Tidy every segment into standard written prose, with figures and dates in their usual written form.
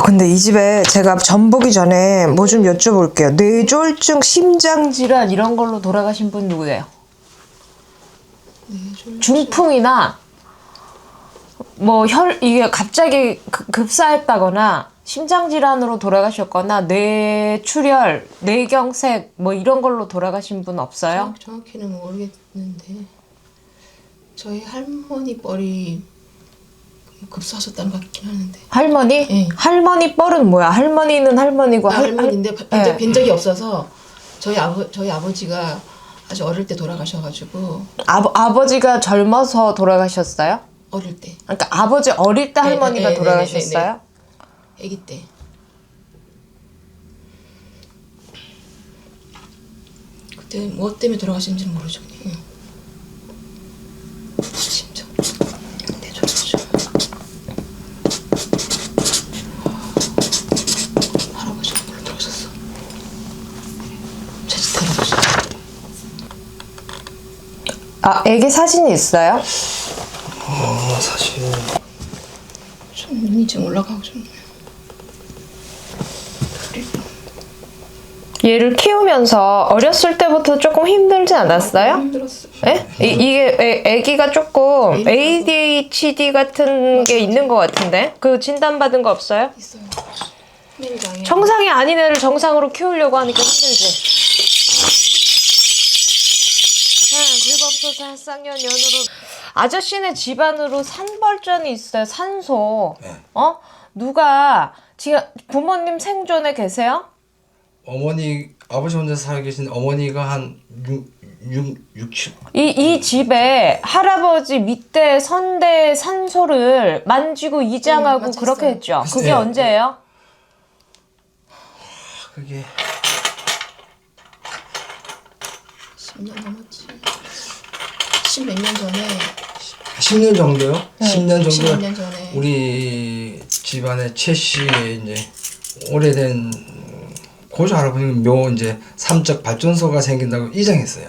근데 이 집에 제가 전 보기 전에 뭐 좀 여쭤볼게요. 뇌졸중, 심장질환 이런 걸로 돌아가신 분 누구예요? 중풍이나 뭐 이게 갑자기 급사했다거나 심장질환으로 돌아가셨거나 뇌출혈, 뇌경색 뭐 이런 걸로 돌아가신 분 없어요? 정확히는 모르겠는데 저희 할머니 뻘이 급사하셨다는 것 같긴 하는데. 할머니? 네. 할머니 뻘은 뭐야? 할머니는 할머니고 할머니인데 네. 뵌 적이 없어서 저희 아버지가 아주 어릴 때 돌아가셔가지고. 아버지가 젊어서 돌아가셨어요? 어릴 때. 그러니까 아버지 어릴 때 할머니가 돌아가셨어요? 아기 때. 그때 뭐 때문에 돌아가신지는 모르죠. 진짜. 내 졸중. 할아버지가 물로 들어가셨어. 채찍 할아버지. 애기 사진이 있어요? 사실 좀 눈이 지금 올라가고 좀. 얘를 키우면서 어렸을 때부터 조금 힘들지 않았어요? 힘들었어요. 예? 이게 애기가 조금 ADHD 같은 게 있는 것 같은데 그 진단받은 거 없어요? 있어요. 수면장애. 정상이 아닌 애를 정상으로 키우려고 하니까 힘들지. 굴법소사 쌍년연으로 아저씨네 집안으로 산벌전이 있어요. 산소. 네. 누가 지금 부모님 생존에 계세요? 어머니 아버지 혼자 살고 계신 어머니가 한 60. 이 집에 할아버지 밑에 선대 산소를 만지고 이장하고 맞았어요. 그렇게 했죠. 그게 네. 언제예요? 그게 10년 넘었지. 10몇 년 전에. 10년 정도요? 10년 정도. 10년 전에. 우리 집안의 최 씨의 이제 오래된 고조 할아버지는 묘 이제 삼적 발전소가 생긴다고 이장했어요.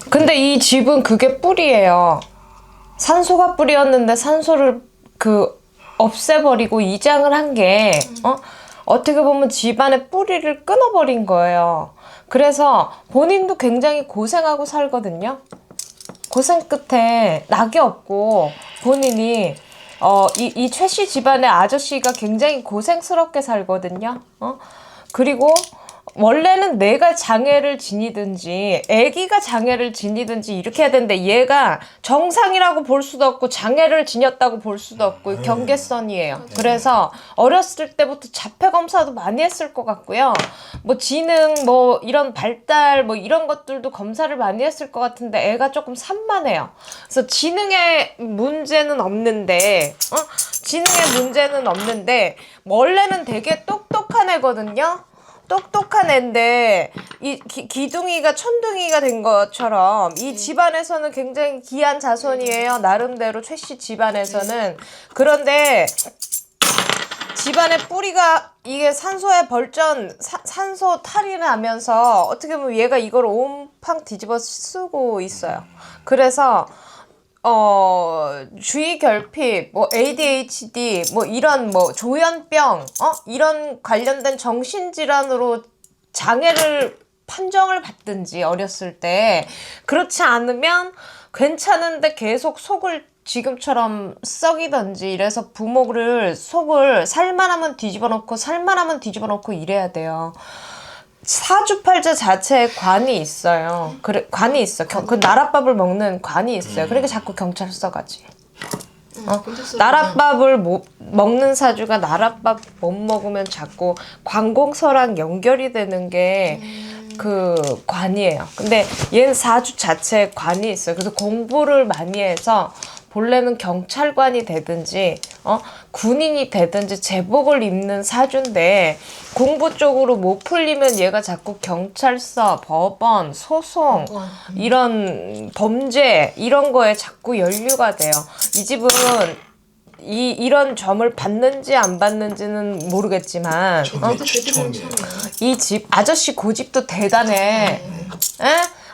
근데 이 집은 그게 뿌리예요. 산소가 뿌리였는데 산소를 없애버리고 이장을 한 게 어떻게 보면 집안의 뿌리를 끊어버린 거예요. 그래서 본인도 굉장히 고생하고 살거든요. 고생 끝에 낙이 없고 본인이 이 최씨 집안의 아저씨가 굉장히 고생스럽게 살거든요. 그리고 원래는 내가 장애를 지니든지 아기가 장애를 지니든지 이렇게 해야 되는데 얘가 정상이라고 볼 수도 없고 장애를 지녔다고 볼 수도 없고 경계선이에요. 그래서 어렸을 때부터 자폐 검사도 많이 했을 것 같고요. 뭐 지능 뭐 이런 발달 뭐 이런 것들도 검사를 많이 했을 것 같은데 애가 조금 산만해요. 그래서 지능의 문제는 없는데 원래는 되게 똑똑한 애거든요. 똑똑한 애인데 이 기둥이가 천둥이가 된 것처럼 이 집안에서는 굉장히 귀한 자손이에요. 나름대로 최씨 집안에서는. 그런데 집안의 뿌리가 이게 산소에 산소 탈이 나면서 어떻게 보면 얘가 이걸 온팡 뒤집어 쓰고 있어요. 그래서 주의 결핍, 뭐 ADHD, 뭐 이런 뭐 조현병, 이런 관련된 정신질환으로 장애를 판정을 받든지 어렸을 때 그렇지 않으면 괜찮은데 계속 속을 지금처럼 썩이든지 이래서 부모를 속을 살만하면 뒤집어 놓고 이래야 돼요. 사주팔자 자체에 관이 있어요. 그래, 관이 있어. 그 나랏밥을 먹는 관이 있어요. 그러니까 자꾸 경찰서 가지. 나랏밥을 먹는 사주가 나랏밥 못 먹으면 자꾸 관공서랑 연결이 되는 게 그 관이에요. 근데 얘는 사주 자체에 관이 있어요. 그래서 공부를 많이 해서 본래는 경찰관이 되든지 군인이 되든지 제복을 입는 사주인데 공부 쪽으로 못 풀리면 얘가 자꾸 경찰서, 법원, 소송 이런 범죄 이런 거에 자꾸 연루가 돼요. 이 집은 이런 점을 받는지 안 받는지는 모르겠지만 이 집 아저씨 고집도 대단해. 에?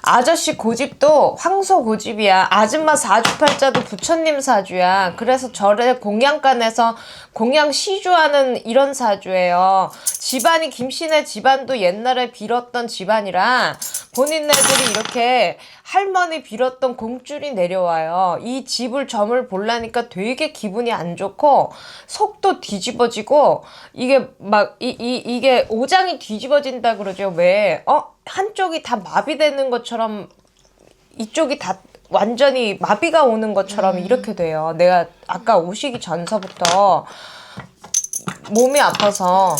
아저씨 고집도 황소 고집이야. 아줌마 사주팔자도 부처님 사주야. 그래서 절에 공양간에서 공양 시주하는 이런 사주예요. 집안이 김씨네 집안도 옛날에 빌었던 집안이라 본인네들이 이렇게 할머니 빌었던 공줄이 내려와요. 이 집을 점을 보려니까 되게 기분이 안 좋고 속도 뒤집어지고 이게 막 이게 오장이 뒤집어진다 그러죠. 왜? 한쪽이 다 마비되는 것처럼 이쪽이 다 완전히 마비가 오는 것처럼 이렇게 돼요. 내가 아까 오시기 전서부터 몸이 아파서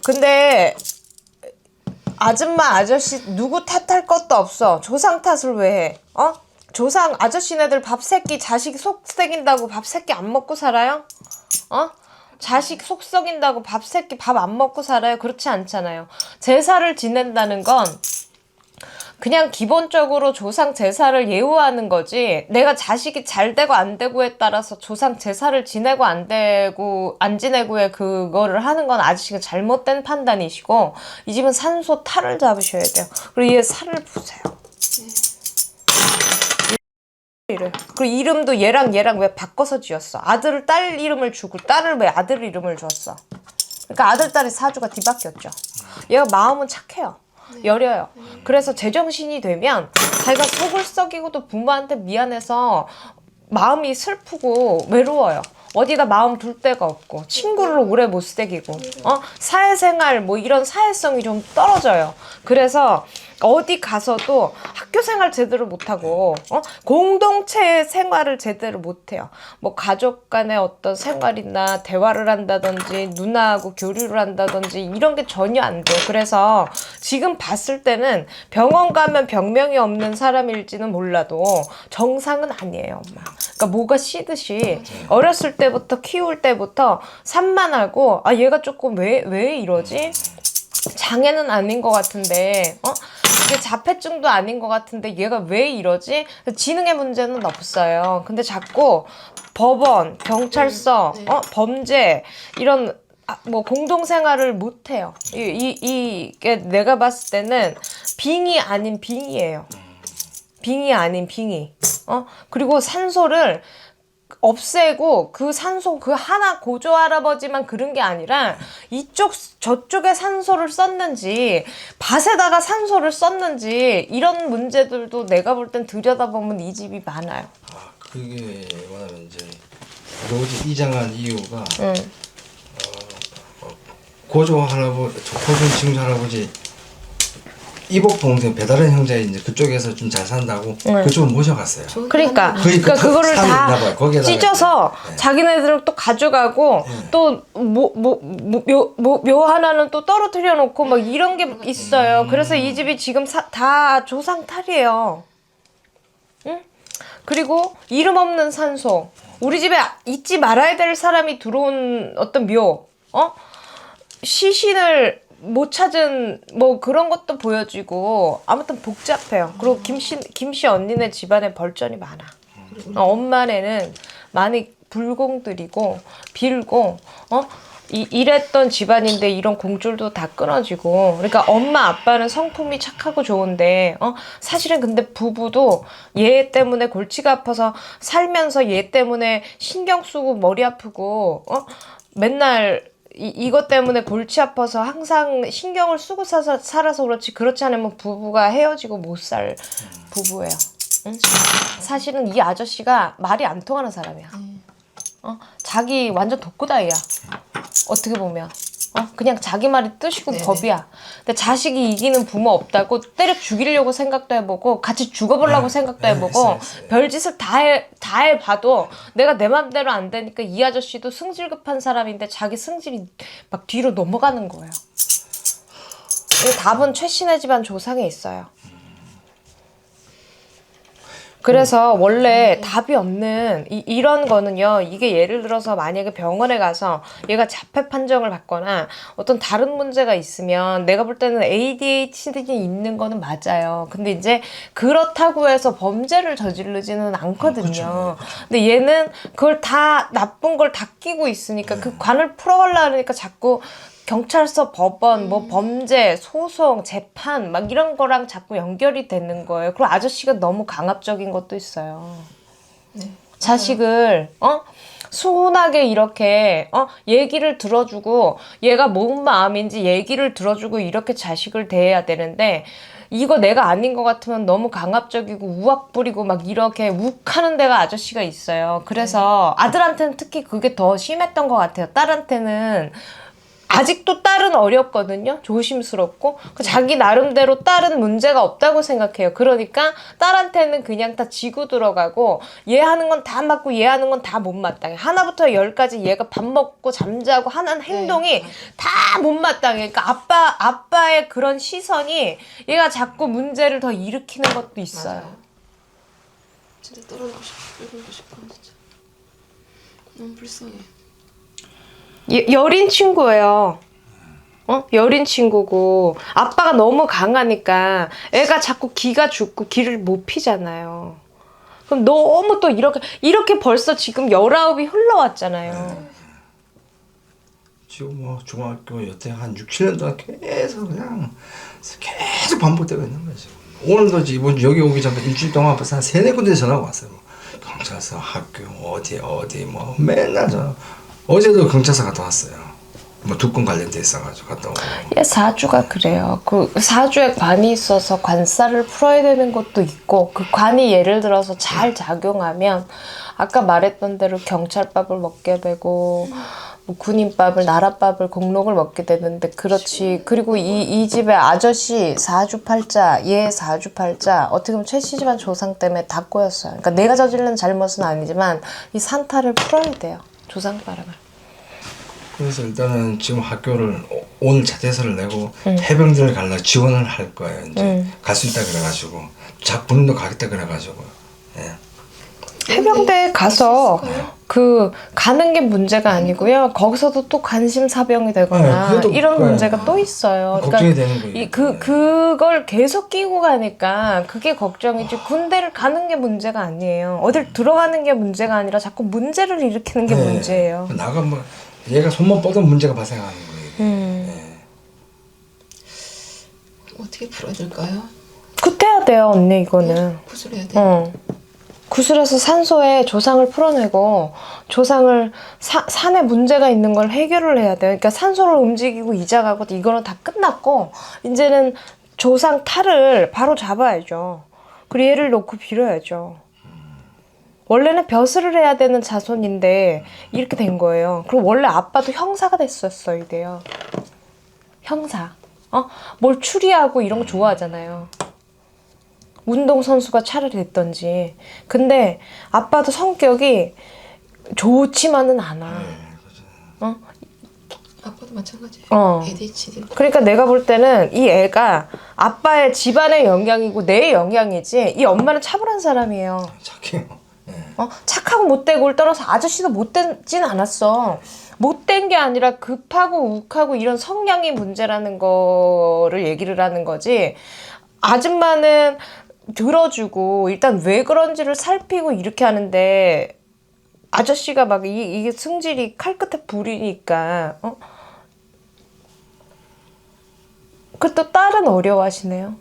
근데 아줌마 아저씨 누구 탓할 것도 없어. 조상 탓을 왜 해? 조상 아저씨네들 밥 새끼 자식 속 새긴다고 밥 새끼 안 먹고 살아요? 자식 속 썩인다고 밥 새끼 밥 안 먹고 살아요? 그렇지 않잖아요. 제사를 지낸다는 건 그냥 기본적으로 조상 제사를 예우하는 거지 내가 자식이 잘 되고 안 되고에 따라서 조상 제사를 지내고 안 되고 안 지내고에 그거를 하는 건 아저씨가 잘못된 판단이시고 이 집은 산소 탈을 잡으셔야 돼요. 그리고 얘 살을 보세요. 그리고 이름도 얘랑 왜 바꿔서 지었어? 아들을 딸 이름을 주고 딸을 왜 아들 이름을 줬어? 그러니까 아들 딸의 사주가 뒤바뀌었죠. 얘가 마음은 착해요. 여려요. 그래서 제정신이 되면 자기가 속을 썩이고도 부모한테 미안해서 마음이 슬프고 외로워요. 어디다 마음 둘 데가 없고 친구를 오래 못 새기고 사회생활 뭐 이런 사회성이 좀 떨어져요. 그래서 어디 가서도 학교 생활 제대로 못하고 공동체 생활을 제대로 못해요. 뭐 가족 간의 어떤 생활이나 대화를 한다든지 누나하고 교류를 한다든지 이런 게 전혀 안 돼요. 그래서 지금 봤을 때는 병원 가면 병명이 없는 사람일지는 몰라도 정상은 아니에요, 엄마. 그러니까 뭐가 씨듯이 어렸을 때부터 키울 때부터 산만하고 얘가 조금 왜 이러지? 장애는 아닌 것 같은데 이게 자폐증도 아닌 것 같은데 얘가 왜 이러지? 지능의 문제는 없어요. 근데 자꾸 법원, 경찰서, 범죄 이런 뭐 공동생활을 못해요. 이게 내가 봤을 때는 빙이 아닌 빙이에요. 빙이 아닌 빙이. 그리고 산소를 없애고 그 산소 그 하나 고조 할아버지만 그런 게 아니라 저쪽에 산소를 썼는지 밭에다가 산소를 썼는지 이런 문제들도 내가 볼 땐 들여다보면 이 집이 많아요. 그게 뭐냐면 이제 로지 이장한 이유가 고조 징조 할아버지 이복 동생 배다른 형제 이제 그쪽에서 좀 잘 산다고 그쪽을 모셔갔어요. 그러니까 그거를 다 찢어서 자기네들은 또 가져가고 또 묘 하나는 또 떨어뜨려 놓고 막 이런 게 있어요. 그래서 이 집이 지금 다 조상 탈이에요. 응? 그리고 이름 없는 산소. 우리 집에 잊지 말아야 될 사람이 들어온 어떤 묘. 시신을 못 찾은 뭐 그런 것도 보여지고 아무튼 복잡해요. 그리고 김씨 언니네 집안에 벌전이 많아. 엄마네는 많이 불공들이고 빌고 이랬던 집안인데 이런 공줄도 다 끊어지고 그러니까 엄마 아빠는 성품이 착하고 좋은데 사실은 근데 부부도 얘 때문에 골치가 아파서 살면서 얘 때문에 신경 쓰고 머리 아프고 맨날 이것 때문에 골치 아파서 항상 신경을 쓰고 살아서 그렇지 않으면 부부가 헤어지고 못 살 부부예요. 응? 사실은 이 아저씨가 말이 안 통하는 사람이야. 자기 완전 독고다이야. 어떻게 보면 그냥 자기 말이 뜻이고 네네. 법이야. 근데 자식이 이기는 부모 없다고 때려 죽이려고 생각도 해보고 같이 죽어보려고 생각도 해보고 별짓을 다 해봐도 내가 내 맘대로 안 되니까 이 아저씨도 승질급한 사람인데 자기 승질이 막 뒤로 넘어가는 거예요. 답은 최신의 집안 조상에 있어요. 그래서 원래 답이 없는 이런 거는요. 이게 예를 들어서 만약에 병원에 가서 얘가 자폐 판정을 받거나 어떤 다른 문제가 있으면 내가 볼 때는 ADHD 있는 거는 맞아요. 근데 이제 그렇다고 해서 범죄를 저지르지는 않거든요. 근데 얘는 그걸 다 나쁜 걸 다 끼고 있으니까 그 관을 풀어가려고 하니까 자꾸 경찰서, 법원, 뭐 범죄, 소송, 재판 막 이런 거랑 자꾸 연결이 되는 거예요. 그리고 아저씨가 너무 강압적인 것도 있어요. 네. 자식을 순하게 이렇게 얘기를 들어주고 얘가 뭔 마음인지 얘기를 들어주고 이렇게 자식을 대해야 되는데 이거 내가 아닌 것 같으면 너무 강압적이고 우악 부리고 막 이렇게 욱하는 데가 아저씨가 있어요. 그래서 아들한테는 특히 그게 더 심했던 것 같아요. 딸한테는 아직도 딸은 어렵거든요. 조심스럽고 자기 나름대로 딸은 문제가 없다고 생각해요. 그러니까 딸한테는 그냥 다 지고 들어가고 얘 하는 건 다 맞고 얘 하는 건 다 못마땅해. 하나부터 열까지 얘가 밥 먹고 잠자고 하는 행동이 다 못마땅해. 그러니까 아빠의 그런 시선이 얘가 자꾸 문제를 더 일으키는 것도 있어요. 맞아요. 진짜 떨어지고 싶어. 떨어지고 싶어 진짜. 너무 불쌍해. 여린 친구예요. 여린 친구고 아빠가 너무 강하니까 애가 자꾸 기가 죽고 기를 못 피잖아요. 그럼 너무 또 이렇게 벌써 지금 19이 흘러왔잖아요. 지금 뭐 중학교 여태 한 6, 7년 동안 계속 반복되고 있는 거지. 오늘도 이번 여기 오기 전에 일주일 동안 벌써 한 3-4군데 전화가 왔어요. 뭐 경찰서, 학교, 어디 뭐 맨날 전화. 어제도 경찰서 갔다 왔어요. 뭐 두 건 관련돼 있어가지고 갔다 오고. 얘 사주가 그래요. 그 사주에 관이 있어서 관살을 풀어야 되는 것도 있고 그 관이 예를 들어서 잘 작용하면 아까 말했던 대로 경찰밥을 먹게 되고 뭐 군인밥을 나라밥을 공록을 먹게 되는데 그렇지. 그리고 이 집의 아저씨 사주팔자 얘 사주팔자 어떻게 보면 최 씨 집안 조상 때문에 다 꼬였어요. 그러니까 내가 저지른 잘못은 아니지만 이 산타를 풀어야 돼요. 조상바람을. 그래서 일단은 지금 학교를 오늘 자퇴서를 내고 해병대를 가려 지원을 할 거예요. 이제 갈 수 있다 그래가지고 본인도 가겠다 그래가지고. 예. 해병대에 가서 가는 게 문제가 아니고요. 거기서도 또 관심사병이 되거나 그래도 이런 그거야. 문제가 또 있어요. 걱정이 되는 거예요. 그걸 계속 끼고 가니까 그게 걱정이지. 군대를 가는 게 문제가 아니에요. 어딜 들어가는 게 문제가 아니라 자꾸 문제를 일으키는 게 문제예요. 나가면 얘가 손만 뻗어도 문제가 발생하는 거예요. 어떻게 풀어야 될까요? 굿해야 돼요, 언니 이거는. 구슬해야 돼. 구슬해서 산소에 조상을 풀어내고 조상을 산에 문제가 있는 걸 해결을 해야 돼요. 그러니까 산소를 움직이고 이장하고 이거는 다 끝났고 이제는 조상 탈을 바로 잡아야죠. 그리고 얘를 놓고 빌어야죠. 원래는 벼슬을 해야 되는 자손인데 이렇게 된 거예요. 그리고 원래 아빠도 형사가 됐었어야 돼요. 형사. 뭘 추리하고 이런 거 좋아하잖아요. 운동선수가 차를 됐던지. 근데 아빠도 성격이 좋지만은 않아. 아빠도 마찬가지예요. ADHD. 그러니까 내가 볼 때는 이 애가 아빠의 집안의 영향이고 내 영향이지 이 엄마는 차분한 사람이에요. 착해요. 착하고 못되고를 떠나서 아저씨도 못되진 않았어. 못된 게 아니라 급하고 욱하고 이런 성향이 문제라는 거를 얘기를 하는 거지. 아줌마는 들어주고 일단 왜 그런지를 살피고 이렇게 하는데 아저씨가 막 이게 승질이 칼끝에 불이니까 그 또 딸은 어려워하시네요.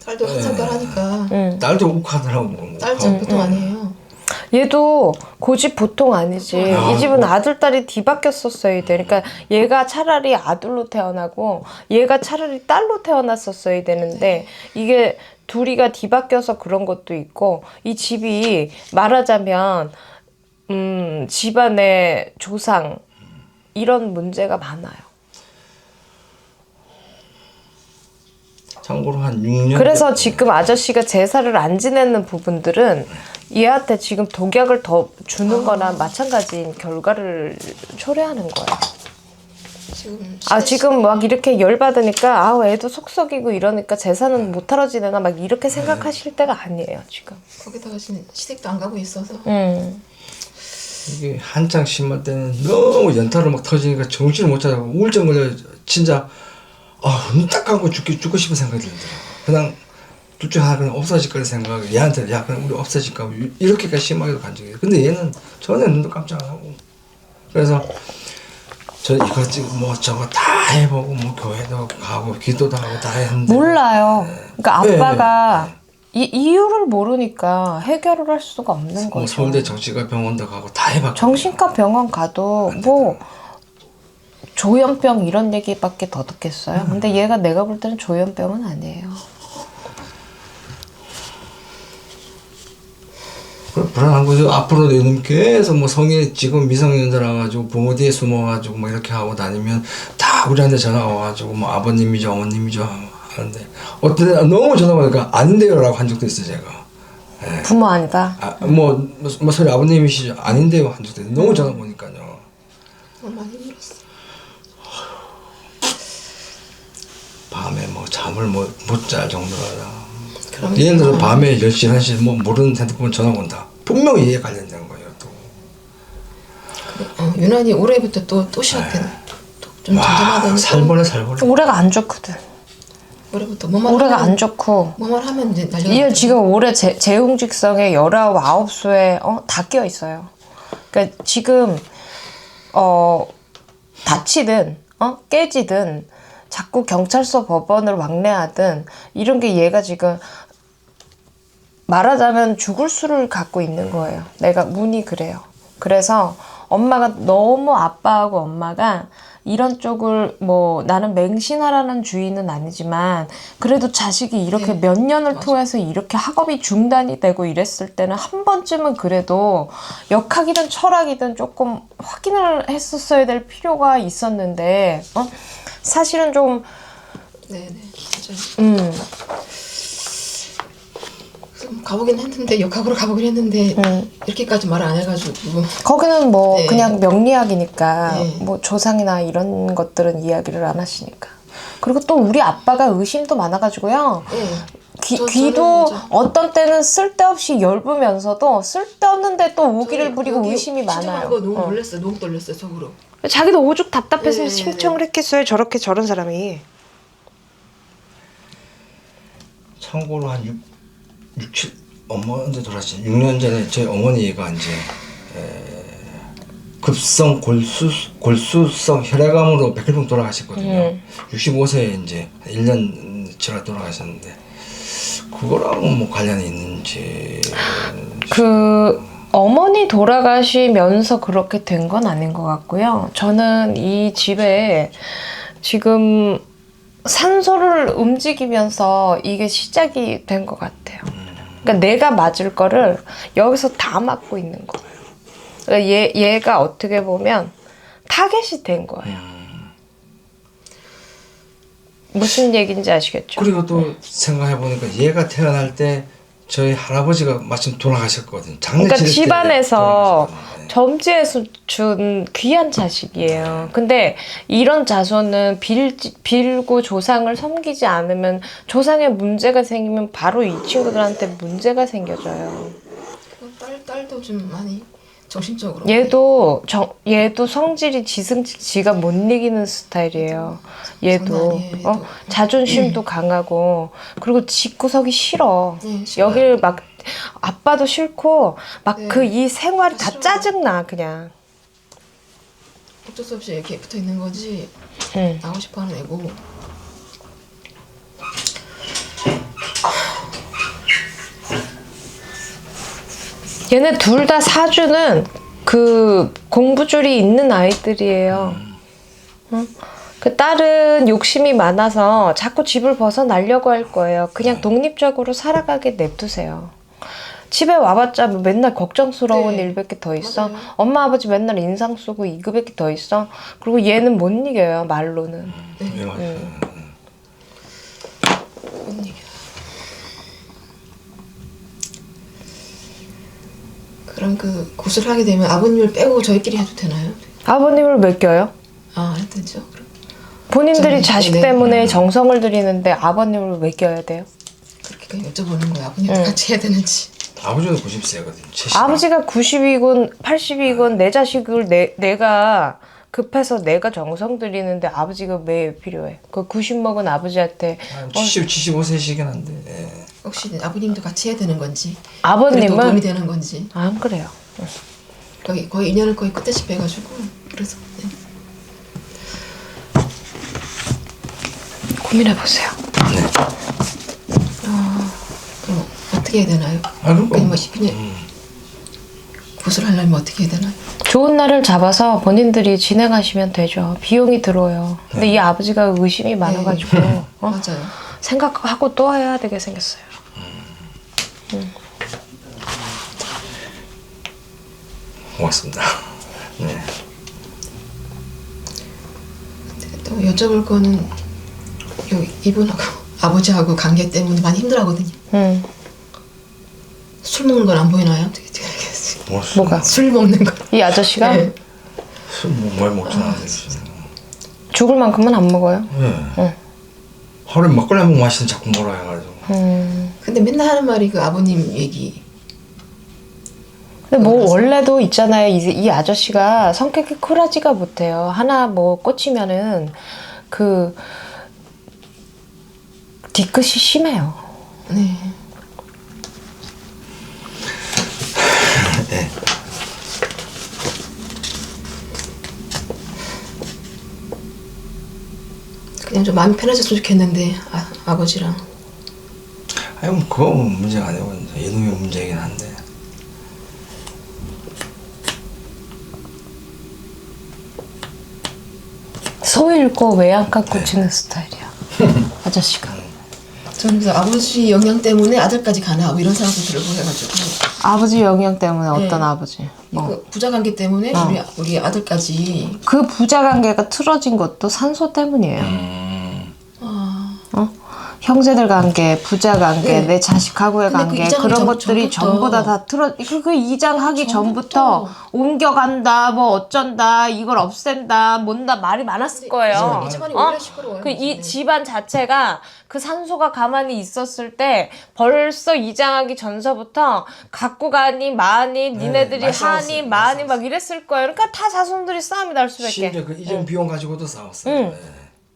딸도 항상 딸하니까. 딸도 욱하더라고. 딸 보통 아니에요. 얘도 고집 보통 아니지. 이 집은 아들, 딸이 뒤바뀌었었어야 돼. 그러니까 얘가 차라리 아들로 태어나고 얘가 차라리 딸로 태어났었어야 되는데 이게 둘이가 뒤바뀌어서 그런 것도 있고 이 집이 말하자면 집안의 조상 이런 문제가 많아요. 참고로 한 6년. 그래서 지금 아저씨가 제사를 안 지내는 부분들은 얘한테 지금 독약을 더 주는 거나 마찬가지인 결과를 초래하는 거예요. 지금 막 이렇게 열받으니까 애도 속썩이고 이러니까 제사는 못하러 지내나 막 이렇게 생각하실 때가 아니에요 지금. 거기다가 지금 시댁도 안 가고 있어서. 이게 한창 심할 때는 너무 연타로 막 터지니까 정신을 못 차리고 우울증 걸려 진짜 눈 딱 감고 죽고 싶은 생각이 들더라고. 그냥 둘 중 하나 그냥 없어질 거라 생각하고 얘한테 야 그냥 우리 없어질까 이렇게까지 심하게도 간 적이 있어요. 근데 얘는 전혀 눈도 깜짝 안 하고. 그래서 저 이거 지금 뭐 저거 다 해보고 뭐 교회도 가고 기도도 하고 다 했는데 몰라요. 그러니까 네. 아빠가 이 이유를 모르니까 해결을 할 수가 없는 뭐 거죠. 서울대 정신과 병원도 가고 다 해봤고 정신과 병원 가도 뭐 조현병 이런 얘기밖에 더 듣겠어요. 근데 얘가 내가 볼 때는 조현병은 아니에요. 불안한 거죠. 앞으로 얘는 계속 뭐 성인 지금 미성년자 와가지고 부모 뒤에 숨어가지고 뭐 이렇게 하고 다니면 다 우리한테 전화 와가지고 뭐 아버님이죠 어머님이죠 하는데 어떤 때 너무 전화 오니까 아닌데요라고 한 적도 있어요 제가. 부모 아니다. 뭐 소리 아버님이시죠 아닌데요 한 적도 있어요. 너무 전화 오니까요. 많이 힘들었어. 밤에 뭐 잠을 못 잘 정도라. 그럼 예를 들어 밤에 10시 1시 뭐 모르는 핸드폰 전화 온다. 분명히 이에 관련된 거예요 또. 유난히 올해부터 또 시작했네. 좀 와 잠잠하더니 살벌해. 올해가 안 좋거든. 올해부터 뭐만 올해가 하면, 안 좋고. 뭐만 하면 이제 난리가 얘 나죠. 지금 올해 재흥직성에 19, 9수에 다 끼어 있어요. 그러니까 지금 다치든 깨지든 자꾸 경찰서 법원을 왕래하든 이런 게 얘가 지금 말하자면 죽을 수를 갖고 있는 거예요. 내가 운이 그래요. 그래서 엄마가 너무 아빠하고 엄마가 이런 쪽을 뭐 나는 맹신하라는 주의는 아니지만 그래도 자식이 이렇게 네. 몇 년을 맞아. 통해서 이렇게 학업이 중단이 되고 이랬을 때는 한 번쯤은 그래도 역학이든 철학이든 조금 확인을 했었어야 될 필요가 있었는데 사실은 좀 네네 맞아요. 그래서 가보긴 했는데 역학으로 가보긴 했는데 이렇게까지 말을 안 해가지고 거기는 뭐 네. 그냥 명리학이니까 네. 뭐 조상이나 이런 것들은 이야기를 안 하시니까. 그리고 또 우리 아빠가 의심도 많아가지고요. 네. 귀도 저는 맞아. 어떤 때는 쓸데없이 열부면서도 쓸데없는데 또 오기를 부리고 여기 의심이 신청한 많아요. 거 너무 놀랐어요. 너무 떨렸어요 속으로. 자기도 오죽 답답해서 네, 신청을 네. 했겠어요. 저렇게 저런 사람이. 참고로 한 7, 어머니 돌아가신 6년 전에 저희 어머니가 이제 급성 골수성 혈액암으로 백혈병 돌아가셨거든요. 65세에 이제 1년 전에 돌아가셨는데 그거랑 뭐 관련이 있는지 그 어머니 돌아가시면서 그렇게 된 건 아닌 것 같고요. 저는 이 집에 지금 산소를 움직이면서 이게 시작이 된 것 같아요. 그러니까 내가 맞을 거를 여기서 다 맞고 있는 거예요. 그러니까 얘가 어떻게 보면 타겟이 된 거예요. 무슨 얘기인지 아시겠죠? 그리고 또 생각해 보니까 얘가 태어날 때 저희 할아버지가 마침 돌아가셨거든요. 장례 그러니까 지낼 때 집안에서 돌아가셨거든요. 점지해서 준 귀한 자식이에요. 근데 이런 자손은 빌고 조상을 섬기지 않으면 조상에 문제가 생기면 바로 이 친구들한테 문제가 생겨져요. 딸도 좀 많이 정신적으로. 얘도 성질이 지가 못 이기는 스타일이에요. 얘도 장난 아니에요, 얘도. 자존심도 강하고 그리고 집구석이 싫어. 네, 싫어요. 여기를 막 아빠도 싫고 막 네. 그 이 생활이 다 싫어요. 짜증나 그냥. 어쩔 수 없이 이렇게 붙어 있는 거지. 응. 나오고 싶어하는 애고. 얘네 둘 다 사주는 그 공부줄이 있는 아이들이에요. 응? 그 딸은 욕심이 많아서 자꾸 집을 벗어나려고 할 거예요. 그냥 독립적으로 살아가게 냅두세요. 집에 와봤자 뭐 맨날 걱정스러운 네. 일밖에 더 있어. 맞아요. 엄마 아버지 맨날 인상 쓰고 이거밖에 더 있어. 그리고 얘는 못 이겨요 말로는. 네, 맞아요. 못 이겨. 그럼 그 고수를 하게 되면 아버님을 빼고 저희끼리 해도 되나요? 아버님을 맡겨요? 아, 되죠. 그럼 본인들이 저는- 자식 네네. 때문에 정성을 들이는데 아버님을 맡겨야 돼요? 그렇게 그냥 여쭤보는 거예요. 아버님도 응. 같이 해야 되는지. 아버지도 90세거든요. 70. 아버지가 90이건 80이건 내 자식을 내가 급해서 내가 정성 들이는데 아버지가 왜 필요해? 그 90 먹은 아버지한테 70, 75세시긴 한데. 예. 혹시 아버님도 같이 해야 되는 건지. 그래도 도움이 아버님은 되는 건지. 안 그래요. 거의 인연을 거의 끝에씩 빼가지고 그래서 네. 고민해 보세요. 네. 그럼 어떻게 해야 되나요? 그럼 그냥 뭐 그냥 구슬하려면 어떻게 해야 되나요? 좋은 날을 잡아서 본인들이 진행하시면 되죠. 비용이 들어요. 근데 이 아버지가 의심이 많아가지고 맞아요. 생각하고 또 해야 되게 생겼어요. 고맙습니다. 네. 또 여쭤볼 거는 이분하고 아버지하고 관계 때문에 많이 힘들어하거든요. 술 먹는 건 안 보이나요? 어떻게 알겠어요? 뭐가? 술 먹는 거. 이 아저씨가 네. 술뭐 먹진 않는데. 죽을 만큼은 안 먹어요. 네. 하루에 막걸리 한 번 마시는 자꾸 뭐라 해가지고. 근데 맨날 하는 말이 그 아버님 얘기. 근데 뭐 원래도 있잖아요. 이 아저씨가 성격이 쿨하지가 못해요. 하나 뭐 꽂히면은 그 뒤끝이 심해요. 네. 네. 그냥 좀 마음이 편해졌으면 좋겠는데 아버지랑. 아니 뭐 그거 문제가 아니고 이놈의 문제이긴 한데. 소 읽고 외양간 꽂히는 스타일이야. 아저씨가. 저는 그래서 아버지 영향 때문에 아들까지 가나 뭐 이런 생각도 들고 해가지고. 아버지 영향 때문에 어떤 네. 아버지? 뭐. 그 부자 관계 때문에 우리 아들까지. 그 부자 관계가 틀어진 것도 산소 때문이에요. 형제들 관계, 부자 관계, 네. 내 자식하고의 근데 그 관계 이장이 그런 것들이 전부터 전부 다 틀어. 그 이장하기 전부터 옮겨간다, 뭐 어쩐다, 이걸 없앤다, 뭔다 말이 많았을 거예요. 이 집안이 오히려 시끄러워요. 그 이 네. 집안 자체가 그 산소가 가만히 있었을 때 벌써 이장하기 전서부터 갖고 가니 마니 니네들이 많이 하니 싸웠어요. 마니 많이 막 이랬을 거예요. 그러니까 다 자손들이 싸움이 날 수밖에. 심지어 그 이전 비용 가지고도 싸웠어요. 네.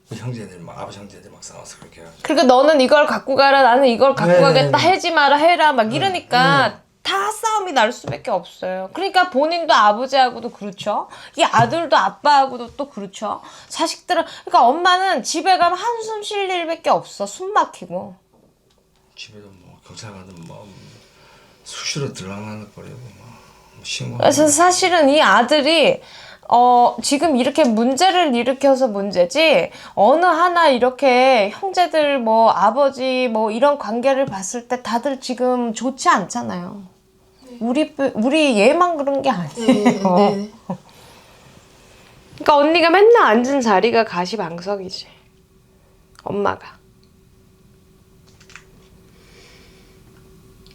그 형제들 막 아버지 형제들 막 싸웠어 그렇게 해가지고. 그러니까 너는 이걸 갖고 가라, 나는 이걸 갖고 네. 가겠다, 하지 마라, 해라 막 이러니까 다 싸움이 날 수밖에 없어요. 그러니까 본인도 아버지하고도 그렇죠. 이 아들도 아빠하고도 또 그렇죠. 자식들은 그러니까 엄마는 집에 가면 한숨 쉴 일밖에 없어. 숨 막히고. 집에도 뭐 경찰 가든 뭐 수시로 들락날락거리고 뭐 신고. 그래서 사실은 이 아들이 지금 이렇게 문제를 일으켜서 문제지, 어느 하나 이렇게 형제들 뭐 아버지 뭐 이런 관계를 봤을 때 다들 지금 좋지 않잖아요. 우리 얘만 그런 게 아니에요. 네. 그러니까 언니가 맨날 앉은 자리가 가시방석이지. 엄마가.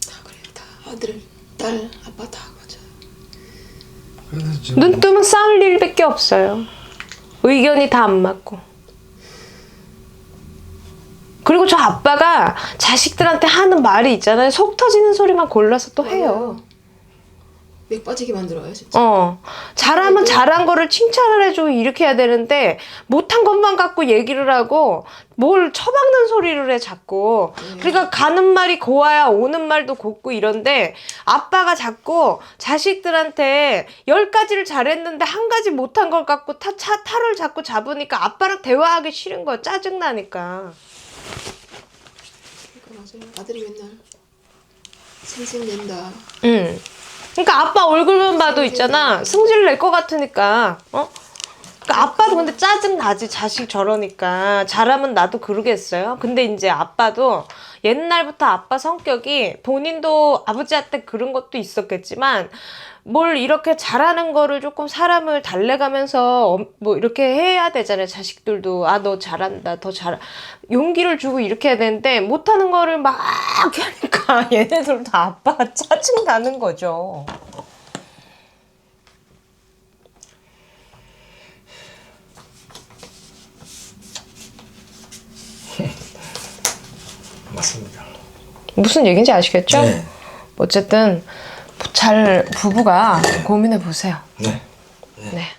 다 그래요. 다 아들, 딸, 아빠 다 맞아. 그래서 지금 눈 뜨면 싸울 일밖에 없어요. 의견이 다 안 맞고. 그리고 저 아빠가 자식들한테 하는 말이 있잖아요. 속 터지는 소리만 골라서 또 해요. 맥 빠지게 만들어요 진짜. 잘하면 잘한 거를 칭찬을 해주고 이렇게 해야 되는데 못한 것만 갖고 얘기를 하고 뭘 처박는 소리를 해 자꾸. 그러니까 가는 말이 고와야 오는 말도 곱고 이런데 아빠가 자꾸 자식들한테 10가지를 잘했는데 한 가지 못한 걸 갖고 탈을 자꾸 잡으니까 아빠랑 대화하기 싫은 거야. 짜증나니까. 그러니까 맞아요. 아들이 맨날 생색낸다. 그러니까 아빠 얼굴만 봐도 있잖아. 승질 낼 것 같으니까. 그러니까 아빠도 근데 짜증 나지. 자식 저러니까. 잘하면 나도 그러겠어요. 근데 이제 아빠도 옛날부터 아빠 성격이 본인도 아버지한테 그런 것도 있었겠지만 뭘 이렇게 잘하는 거를 조금 사람을 달래가면서 뭐 이렇게 해야 되잖아요. 자식들도 너 잘한다, 더 잘 용기를 주고 이렇게 해야 되는데 못하는 거를 막 하니까 얘네들도 아빠가 짜증 나는 거죠. 맞습니다. 무슨 얘기인지 아시겠죠? 네. 어쨌든 잘 부부가 고민해 보세요. 네. 네.